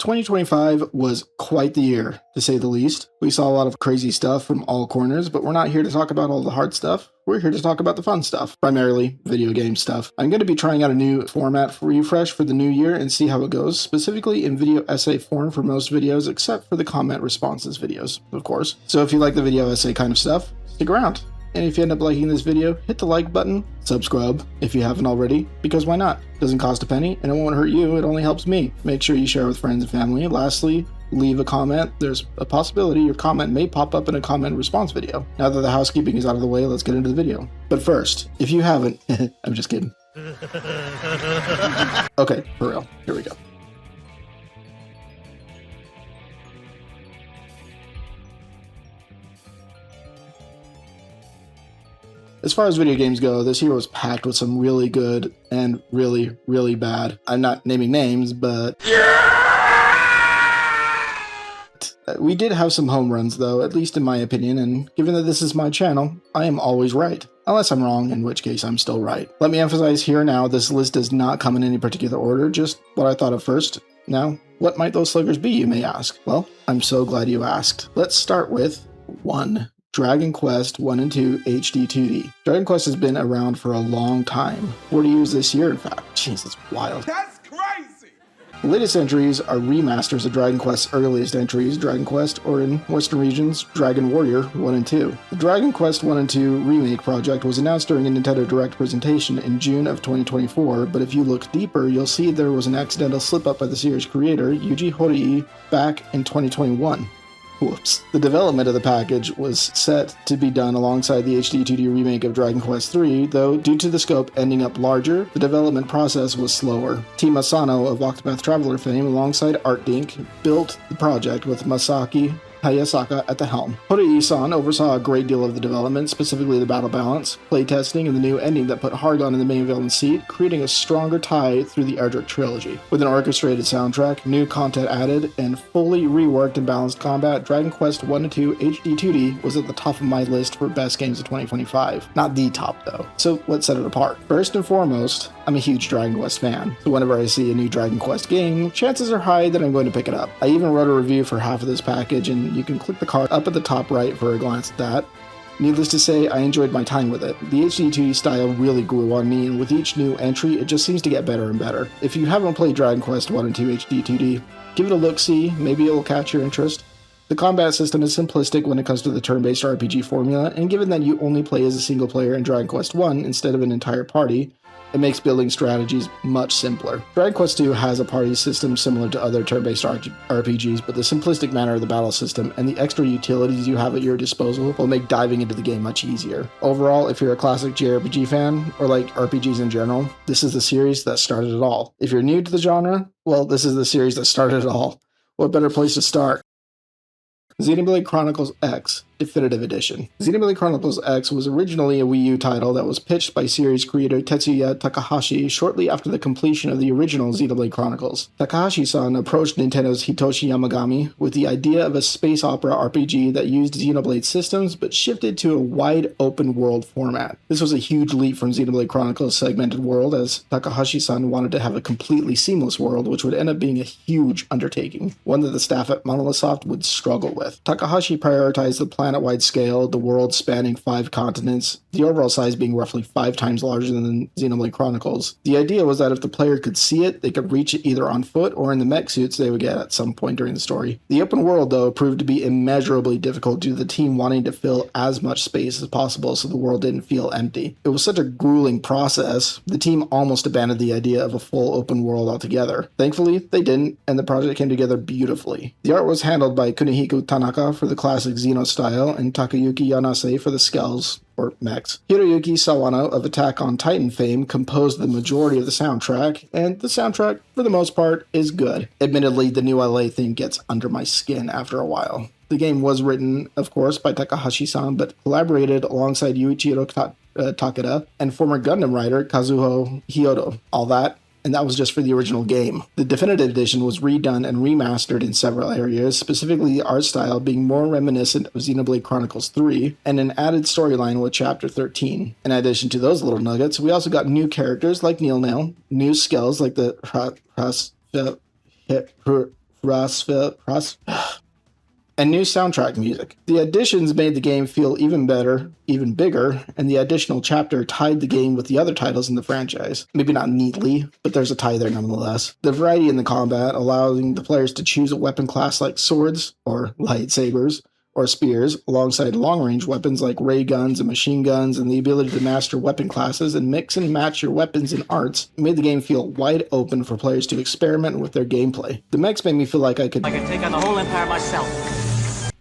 2025 was quite the year, to say the least. We saw a lot of crazy stuff from all corners, but we're not here to talk about all the hard stuff. We're here to talk about the fun stuff, primarily video game stuff. I'm going to be trying out a new format for refresh for the new year and see how it goes, specifically in video essay form for most videos, except for the comment responses videos, of course. So if you like the video essay kind of stuff, stick around. And if you end up liking this video, hit the like button, subscribe if you haven't already, because why not? It doesn't cost a penny, and it won't hurt you, it only helps me. Make sure you share with friends and family. Lastly, leave a comment. There's a possibility your comment may pop up in a comment response video. Now that the housekeeping is out of the way, let's get into the video. But first, if you haven't, I'm just kidding. Okay, for real, here we go. As far as video games go, this year was packed with some really good and really, really bad. I'm not naming names, but we did have some home runs though, at least in my opinion, and given that this is my channel, I am always right. Unless I'm wrong, in which case I'm still right. Let me emphasize here now, this list does not come in any particular order, just what I thought of first. Now, what might those sluggers be, you may ask? Well, I'm so glad you asked. Let's start with 1. Dragon Quest 1 and 2 HD 2D. Dragon Quest has been around for a long time. 40 years this year, in fact. Jeez, that's wild. That's crazy! The latest entries are remasters of Dragon Quest's earliest entries, Dragon Quest, or in Western regions, Dragon Warrior 1 and 2. The Dragon Quest 1 and 2 remake project was announced during a Nintendo Direct presentation in June of 2024, but if you look deeper, you'll see there was an accidental slip-up by the series creator, Yuji Horii, back in 2021. Whoops. The development of the package was set to be done alongside the HD 2D remake of Dragon Quest III, though due to the scope ending up larger, the development process was slower. Team Asano of Octopath Traveler fame alongside ArtDink built the project with Masaki Hayasaka at the helm. Horii-san oversaw a great deal of the development, specifically the battle balance, playtesting, and the new ending that put Hargon in the main villain seat, creating a stronger tie through the Erdrick trilogy. With an orchestrated soundtrack, new content added, and fully reworked and balanced combat, Dragon Quest 1 and 2 HD 2D was at the top of my list for best games of 2025. Not the top, though. So let's set it apart. First and foremost, I'm a huge Dragon Quest fan, so whenever I see a new Dragon Quest game, chances are high that I'm going to pick it up. I even wrote a review for half of this package, and you can click the card up at the top right for a glance at that. Needless to say, I enjoyed my time with it. The HD 2D style really grew on me, and with each new entry, it just seems to get better and better. If you haven't played Dragon Quest 1 and 2 HD 2D, give it a look-see, maybe it will catch your interest. The combat system is simplistic when it comes to the turn-based RPG formula, and given that you only play as a single player in Dragon Quest 1 instead of an entire party, it makes building strategies much simpler. Dragon Quest II has a party system similar to other turn-based RPGs, but the simplistic manner of the battle system and the extra utilities you have at your disposal will make diving into the game much easier. Overall, if you're a classic jrpg fan, or like RPGs in general, this is the series that started it all. If you're new to the genre, well, this is the series that started it all. What better place to start? Xenoblade Chronicles X Definitive Edition. Xenoblade Chronicles X was originally a Wii U title that was pitched by series creator Tetsuya Takahashi shortly after the completion of the original Xenoblade Chronicles. Takahashi-san approached Nintendo's Hitoshi Yamagami with the idea of a space opera RPG that used Xenoblade systems but shifted to a wide open world format. This was a huge leap from Xenoblade Chronicles' segmented world, as Takahashi-san wanted to have a completely seamless world, which would end up being a huge undertaking, one that the staff at Monolith Soft would struggle with. Takahashi prioritized the planet-wide scale, the world spanning 5 continents, the overall size being roughly 5 times larger than Xenoblade Chronicles. The idea was that if the player could see it, they could reach it either on foot or in the mech suits they would get at some point during the story. The open world, though, proved to be immeasurably difficult due to the team wanting to fill as much space as possible so the world didn't feel empty. It was such a grueling process, the team almost abandoned the idea of a full open world altogether. Thankfully, they didn't, and the project came together beautifully. The art was handled by Kunihiko Tanaka for the classic Xeno style, and Takayuki Yanase for the skells, or mechs. Hiroyuki Sawano of Attack on Titan fame composed the majority of the soundtrack, and the soundtrack, for the most part, is good. Admittedly, the new LA theme gets under my skin after a while. The game was written, of course, by Takahashi-san, but collaborated alongside Yuichiro Takeda and former Gundam writer Kazuho Hyodo. All that, and that was just for the original game. The Definitive Edition was redone and remastered in several areas, specifically the art style being more reminiscent of Xenoblade Chronicles 3, and an added storyline with Chapter 13. In addition to those little nuggets, we also got new characters like Neil Nail, new skills like the and new soundtrack music. The additions made the game feel even better, even bigger, and the additional chapter tied the game with the other titles in the franchise. Maybe not neatly, but there's a tie there nonetheless. The variety in the combat, allowing the players to choose a weapon class like swords, or lightsabers, or spears, alongside long-range weapons like ray guns and machine guns, and the ability to master weapon classes and mix and match your weapons and arts, made the game feel wide open for players to experiment with their gameplay. The mechs made me feel like I could take on the whole empire myself.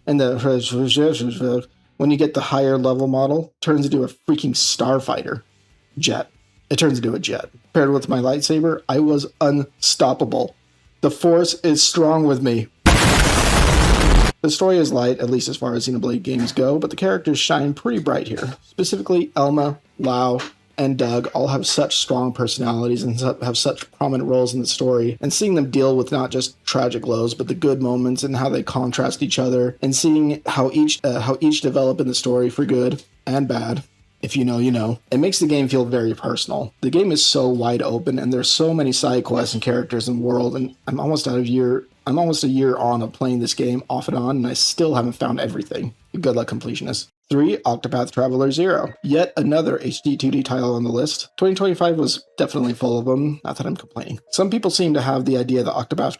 And when you get the higher level model, turns into a freaking starfighter jet. It turns into a jet. Paired with my lightsaber, I was unstoppable. The Force is strong with me. The story is light, at least as far as Xenoblade games go, but the characters shine pretty bright here. Specifically, Elma, Lau, and Doug all have such strong personalities and have such prominent roles in the story, and seeing them deal with not just tragic lows, but the good moments and how they contrast each other, and seeing how each develop in the story for good and bad. If you know, you know. It makes the game feel very personal. The game is so wide open, and there's so many side quests and characters in the world, and I'm almost a year on of playing this game off and on, and I still haven't found everything. Good luck, completionists. 3. Octopath Traveler 0. Yet another HD 2D title on the list. 2025 was definitely full of them, not that I'm complaining. Some people seem to have the idea that Octopath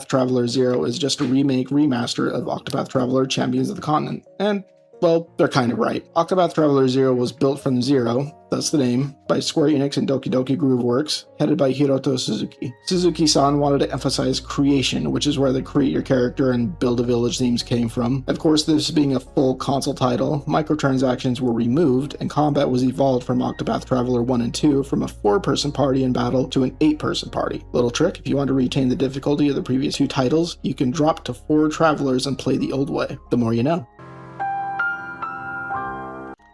Traveler 0 is just a remaster of Octopath Traveler Champions of the Continent, and well, they're kind of right. Octopath Traveler 0 was built from zero, that's the name, by Square Enix and Doki Doki Grooveworks, headed by Hiroto Suzuki. Suzuki-san wanted to emphasize creation, which is where the create your character and build a village themes came from. Of course, this being a full console title, microtransactions were removed, and combat was evolved from Octopath Traveler 1 and 2 from a 4-person party in battle to an 8-person party. Little trick, if you want to retain the difficulty of the previous 2 titles, you can drop to 4 travelers and play the old way. The more you know.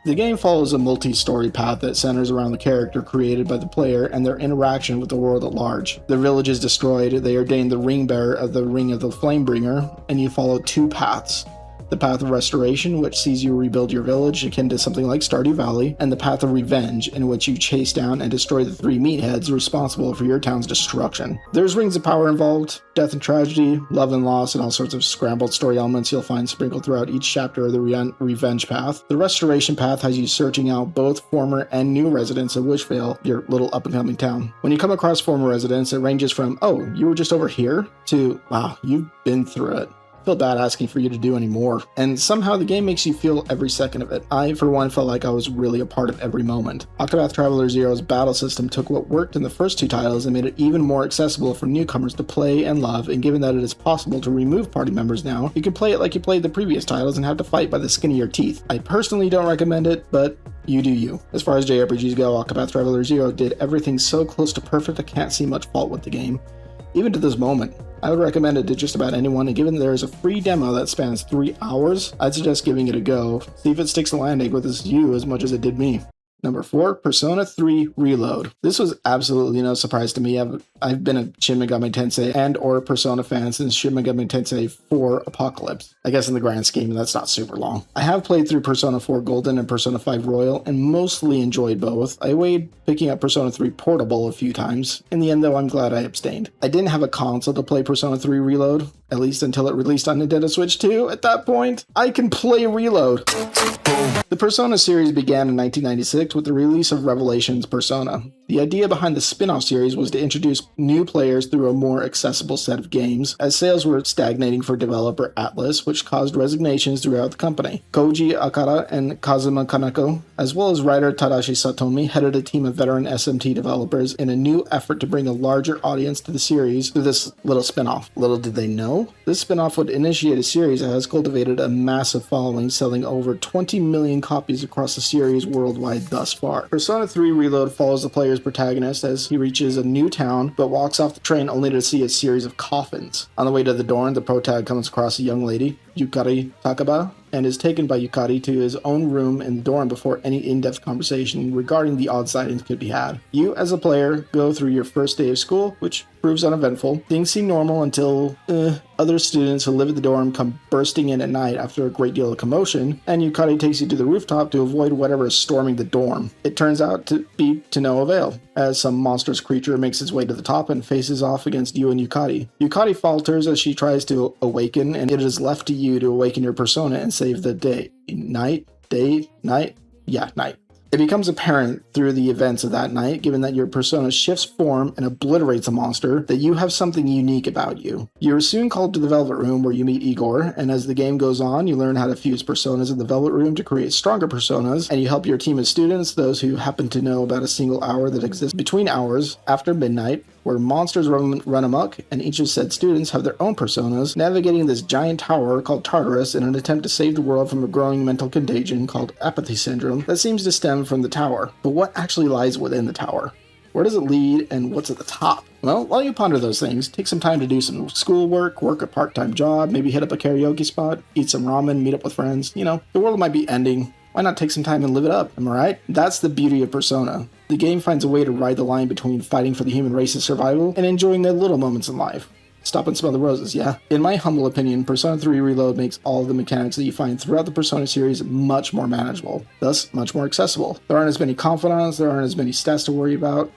The game follows a multi-story path that centers around the character created by the player and their interaction with the world at large. The village is destroyed, they ordain the ring bearer of the Ring of the Flamebringer, and you follow 2 paths. The path of restoration, which sees you rebuild your village akin to something like Stardew Valley, and the path of revenge, in which you chase down and destroy the 3 meatheads responsible for your town's destruction. There's rings of power involved, death and tragedy, love and loss, and all sorts of scrambled story elements you'll find sprinkled throughout each chapter of the revenge path. The restoration path has you searching out both former and new residents of Wishvale, your little up-and-coming town. When you come across former residents, it ranges from, oh, you were just over here, to, wow, you've been through it. Feel bad asking for you to do any more. And somehow the game makes you feel every second of it. I, for one, felt like I was really a part of every moment. Octopath Traveler Zero's battle system took what worked in the first 2 titles and made it even more accessible for newcomers to play and love, and given that it is possible to remove party members now, you can play it like you played the previous titles and have to fight by the skin of your teeth. I personally don't recommend it, but you do you. As far as JRPGs go, Octopath Traveler Zero did everything so close to perfect I can't see much fault with the game. Even to this moment, I would recommend it to just about anyone, and given there is a free demo that spans 3 hours, I'd suggest giving it a go. See if it sticks the landing with you as much as it did me. Number 4, Persona 3 Reload. This was absolutely no surprise to me. I've been a Shin Megami Tensei and or Persona fan since Shin Megami Tensei 4 Apocalypse. I guess in the grand scheme, that's not super long. I have played through Persona 4 Golden and Persona 5 Royal and mostly enjoyed both. I weighed picking up Persona 3 Portable a few times. In the end, though, I'm glad I abstained. I didn't have a console to play Persona 3 Reload, at least until it released on Nintendo Switch 2. At that point, I can play Reload. The Persona series began in 1996 with the release of Revelations Persona. The idea behind the spin-off series was to introduce new players through a more accessible set of games, as sales were stagnating for developer Atlus, which caused resignations throughout the company. Koji Akara and Kazuma Kaneko, as well as writer Tadashi Satomi, headed a team of veteran SMT developers in a new effort to bring a larger audience to the series through this little spin-off. Little did they know, this spin-off would initiate a series that has cultivated a massive following, selling over 20 million copies across the series worldwide thus far. Persona 3 Reload follows the player's protagonist as he reaches a new town, but walks off the train only to see a series of coffins. On the way to the door, the protag comes across a young lady, Yukari Takaba, and is taken by Yukari to his own room in the dorm before any in-depth conversation regarding the odd sightings could be had. You, as a player, go through your first day of school, which proves uneventful. Things seem normal until, other students who live at the dorm come bursting in at night after a great deal of commotion, and Yukari takes you to the rooftop to avoid whatever is storming the dorm. It turns out to be to no avail, as some monstrous creature makes its way to the top and faces off against you and Yukari. Yukari falters as she tries to awaken, and it is left to you to awaken your persona and save the day. Night? Yeah, night. It becomes apparent through the events of that night, given that your persona shifts form and obliterates a monster, that you have something unique about you. You are soon called to the Velvet Room where you meet Igor, and as the game goes on, you learn how to fuse personas in the Velvet Room to create stronger personas, and you help your team of students, those who happen to know about a single hour that exists between hours after midnight, where monsters run amok, and each of said students have their own personas, navigating this giant tower called Tartarus in an attempt to save the world from a growing mental contagion called apathy syndrome that seems to stem from the tower. But what actually lies within the tower? Where does it lead, and what's at the top? Well, while you ponder those things, take some time to do some schoolwork, work a part-time job, maybe hit up a karaoke spot, eat some ramen, meet up with friends. You know, the world might be ending. Why not take some time and live it up, am I right? That's the beauty of Persona. The game finds a way to ride the line between fighting for the human race's survival and enjoying the little moments in life. Stop and smell the roses, yeah? In my humble opinion, Persona 3 Reload makes all of the mechanics that you find throughout the Persona series much more manageable, thus much more accessible. There aren't as many confidants, there aren't as many stats to worry about.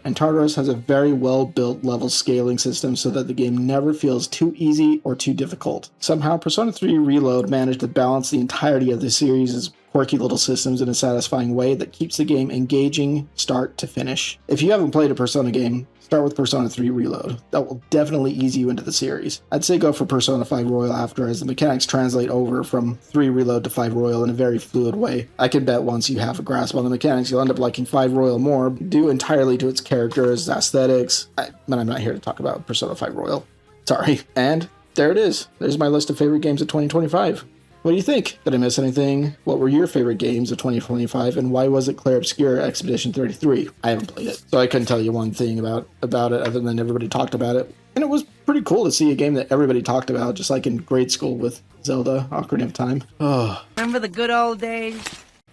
And Tartarus has a very well-built level scaling system so that the game never feels too easy or too difficult. Somehow, Persona 3 Reload managed to balance the entirety of the series' quirky little systems in a satisfying way that keeps the game engaging start to finish. If you haven't played a Persona game, start with Persona 3 Reload. That will definitely ease you into the series. I'd say go for Persona 5 Royal after, as the mechanics translate over from 3 Reload to 5 Royal in a very fluid way. I can bet once you have a grasp on the mechanics, you'll end up liking 5 Royal more, due entirely to its characters, aesthetics, but I'm not here to talk about Persona 5 Royal. Sorry. And there it is. There's my list of favorite games of 2025. What do you think? Did I miss anything? What were your favorite games of 2025, and why was it Clair Obscura Expedition 33? I haven't played it, so I couldn't tell you one thing about it other than everybody talked about it. And it was pretty cool to see a game that everybody talked about, just like in grade school with Zelda, Ocarina of Time. Oh. Remember the good old days?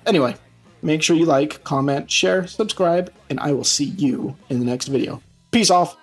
Anyway, make sure you like, comment, share, subscribe, and I will see you in the next video. Peace off!